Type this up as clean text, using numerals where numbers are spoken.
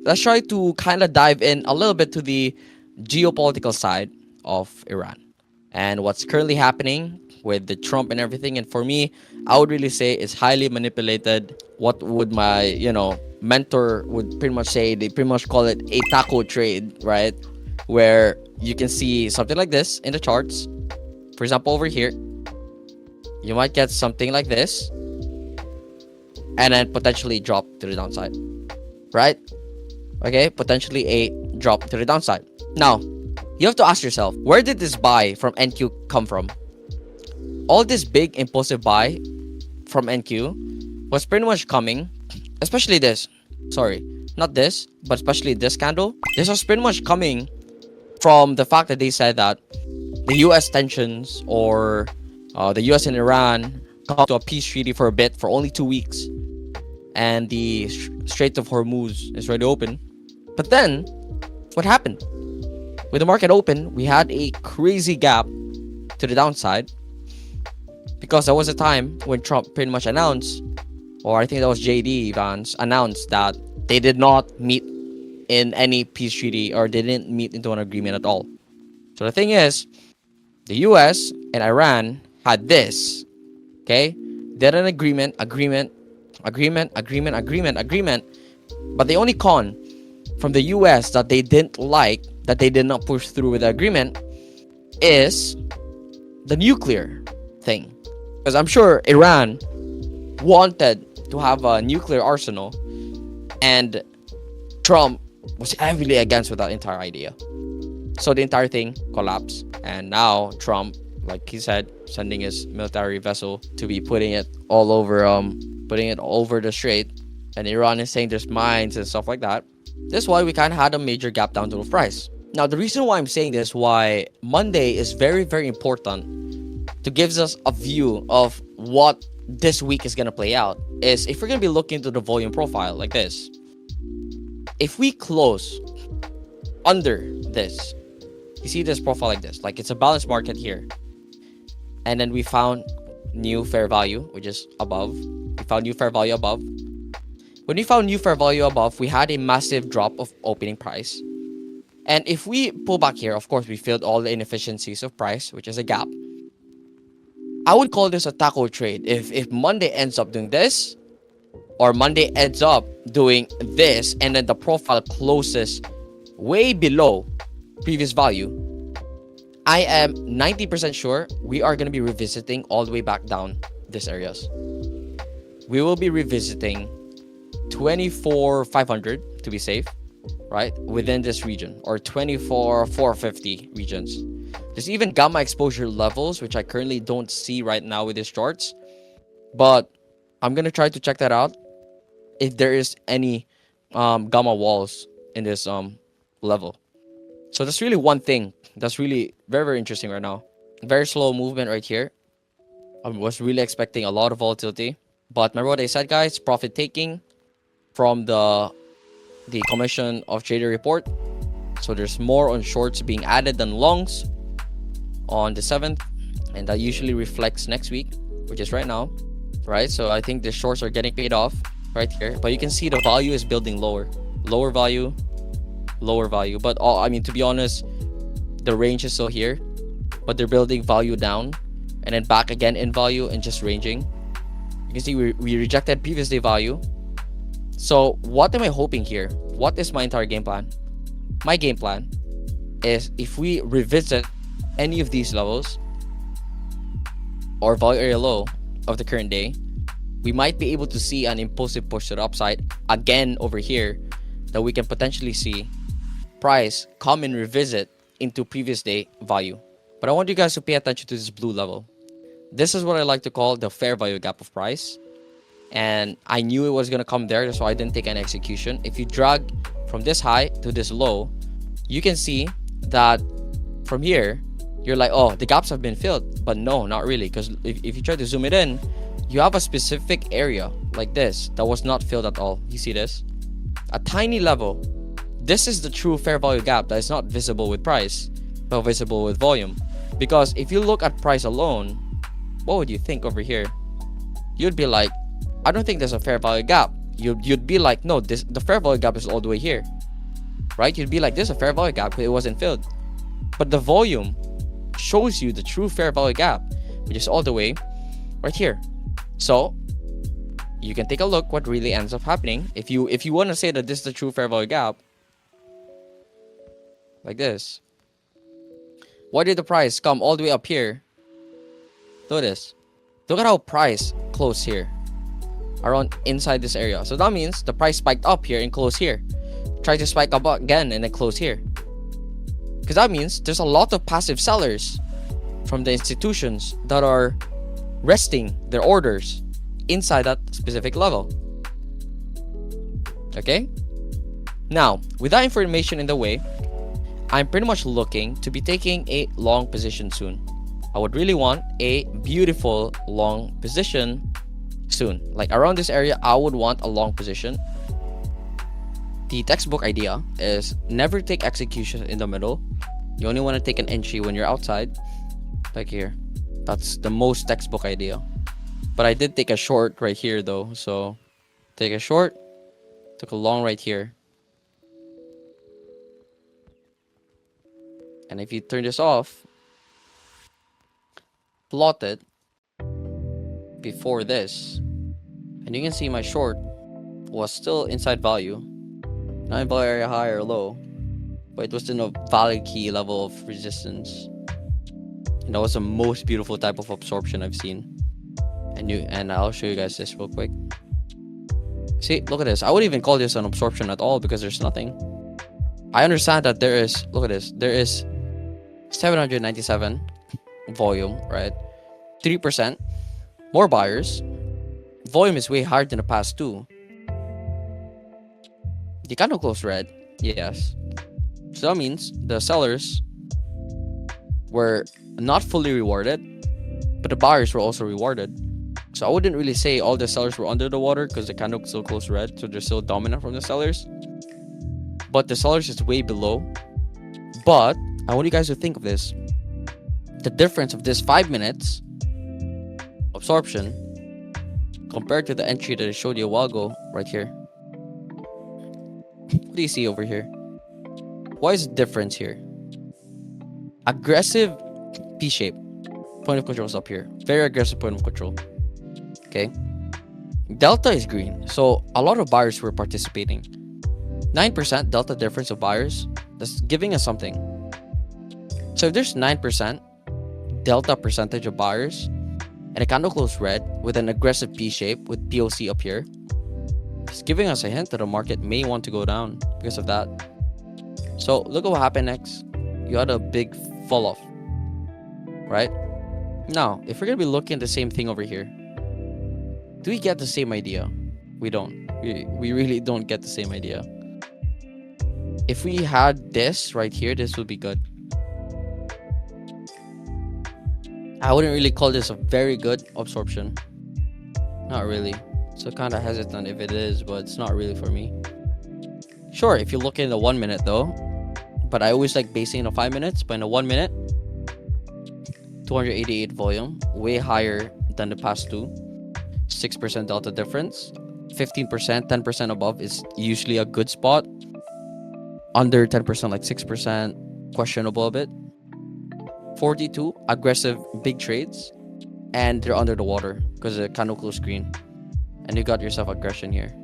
let's try to kind of dive in a little bit to the geopolitical side of Iran and what's currently happening with the Trump and everything. And for me, I would really say it's highly manipulated. What would my, mentor would pretty much say, they pretty much call it a taco trade, right? Where you can see something like this in the charts. For example, over here, you might get something like this and then potentially drop to the downside, right? Okay, potentially a drop to the downside. Now, you have to ask yourself, where did this buy from NQ come from? All this big impulsive buy from NQ was pretty much coming, especially this. Sorry, not this, but especially this candle. This was pretty much coming from the fact that they said that the US tensions or the US and Iran come to a peace treaty for a bit for only 2 weeks. And the Strait of Hormuz is already open. But then, what happened? With the market open, we had a crazy gap to the downside. Because there was a time when Trump pretty much announced, or I think that was JD Vance, announced that they did not meet in any peace treaty or they didn't meet into an agreement at all. So the thing is, the US and Iran had this, okay? They had an agreement, but the only con from the US that they didn't like, that they did not push through with the agreement, is the nuclear thing. Because I'm sure Iran wanted to have a nuclear arsenal, and Trump was heavily against with that entire idea. So the entire thing collapsed, and now Trump, like he said, sending his military vessel to be putting it all over the strait, and Iran is saying there's mines and stuff like that. That's why we kind of had a major gap down to the price. Now, the reason why I'm saying this, why Monday is very, very important to gives us a view of what this week is going to play out, is if we're going to be looking to the volume profile like this. If we close under this, you see this profile like this, like it's a balanced market here, and then we found new fair value, which is above. We found new fair value above. When we found new fair value above, we had a massive drop of opening price. And if we pull back here, of course, we filled all the inefficiencies of price, which is a gap. I would call this a taco trade. If Monday ends up doing this, or Monday ends up doing this, and then the profile closes way below previous value, I am 90% sure we are going to be revisiting all the way back down these areas. We will be revisiting 24,500 to be safe, right, within this region, or 24,450 regions. There's even gamma exposure levels, which I currently don't see right now with these charts, but I'm gonna try to check that out if there is any gamma walls in this level. So that's really one thing that's really very, very interesting right now. Very slow movement right here. I was really expecting a lot of volatility, but remember what I said, guys, profit taking from the commission of trader report. So there's more on shorts being added than longs on the 7th, and that usually reflects next week, which is right now, right? So I think the shorts are getting paid off right here, but you can see the value is building lower value, but to be honest, the range is still here, but they're building value down and then back again in value and just ranging. You can see we rejected previous day value. So what am I hoping here? What is my entire game plan? My game plan is, if we revisit any of these levels or value area low of the current day, we might be able to see an impulsive push to the upside again over here, that we can potentially see price come and revisit into previous day value. But I want you guys to pay attention to this blue level. This is what I like to call the fair value gap of price, and I knew it was going to come there, so I didn't take any execution. If you drag from this high to this low, you can see that from here you're like, oh, the gaps have been filled, but no, not really, because if you try to zoom it in, you have a specific area like this that was not filled at all. You see this, a tiny level. This is the true fair value gap that is not visible with price but visible with volume. Because if you look at price alone, what would you think over here? You'd be like, I don't think there's a fair value gap. you'd be like, no, this the fair value gap is all the way here, right? You'd be like, this is a fair value gap because it wasn't filled. But the volume shows you the true fair value gap, which is all the way right here. So you can take a look what really ends up happening. If you want to say that this is the true fair value gap, like this, why did the price come all the way up here? Look at this. Look at how price closed here, around inside this area. So that means the price spiked up here and closed here. Try to spike up again and then close here. Because that means there's a lot of passive sellers from the institutions that are resting their orders inside that specific level. Okay? Now, with that information in the way, I'm pretty much looking to be taking a long position soon. I would really want a beautiful long position soon. Like around this area, I would want a long position. The textbook idea is never take execution in the middle. You only want to take an entry when you're outside, like here. That's the most textbook idea. But I did take a short right here though. So take a short, took a long right here. And if you turn this off, plot it before this, and you can see my short was still inside value, not in value area high or low, but it was in a value key level of resistance. And that was the most beautiful type of absorption I've seen. And I'll show you guys this real quick. See, look at this. I wouldn't even call this an absorption at all because there's nothing. I understand that there is, look at this, there is 797 volume, right? 3% more buyers. Volume is way higher than the past two. The candle closed red, yes. So that means the sellers were not fully rewarded, but the buyers were also rewarded. So I wouldn't really say all the sellers were under the water because the candle still closed red, so they're still dominant from the sellers. But the sellers is way below. But I want you guys to think of this. The difference of this 5 minutes absorption compared to the entry that I showed you a while ago right here. What do you see over here? What is the difference here? Aggressive P shape. Point of control is up here. Very aggressive point of control. Okay. Delta is green. So a lot of buyers were participating. 9% delta difference of buyers. That's giving us something. So if there's 9% delta percentage of buyers and a candle closed red with an aggressive P shape with POC up here, it's giving us a hint that the market may want to go down because of that. So look at what happened next. You had a big fall off, right? Now, if we're going to be looking at the same thing over here, do we get the same idea? We don't. We really don't get the same idea. If we had this right here, this would be good. I wouldn't really call this a very good absorption. Not really. So kind of hesitant if it is, but it's not really for me. Sure, if you look in the 1 minute though, but I always like basing in the 5 minutes. But in the 1 minute, 288 volume, way higher than the past two. 6% delta difference. 15%, 10% above is usually a good spot. Under 10%, like 6%, questionable a bit. 42 aggressive big trades, and they're under the water because the candle closed green, and you got yourself aggression here.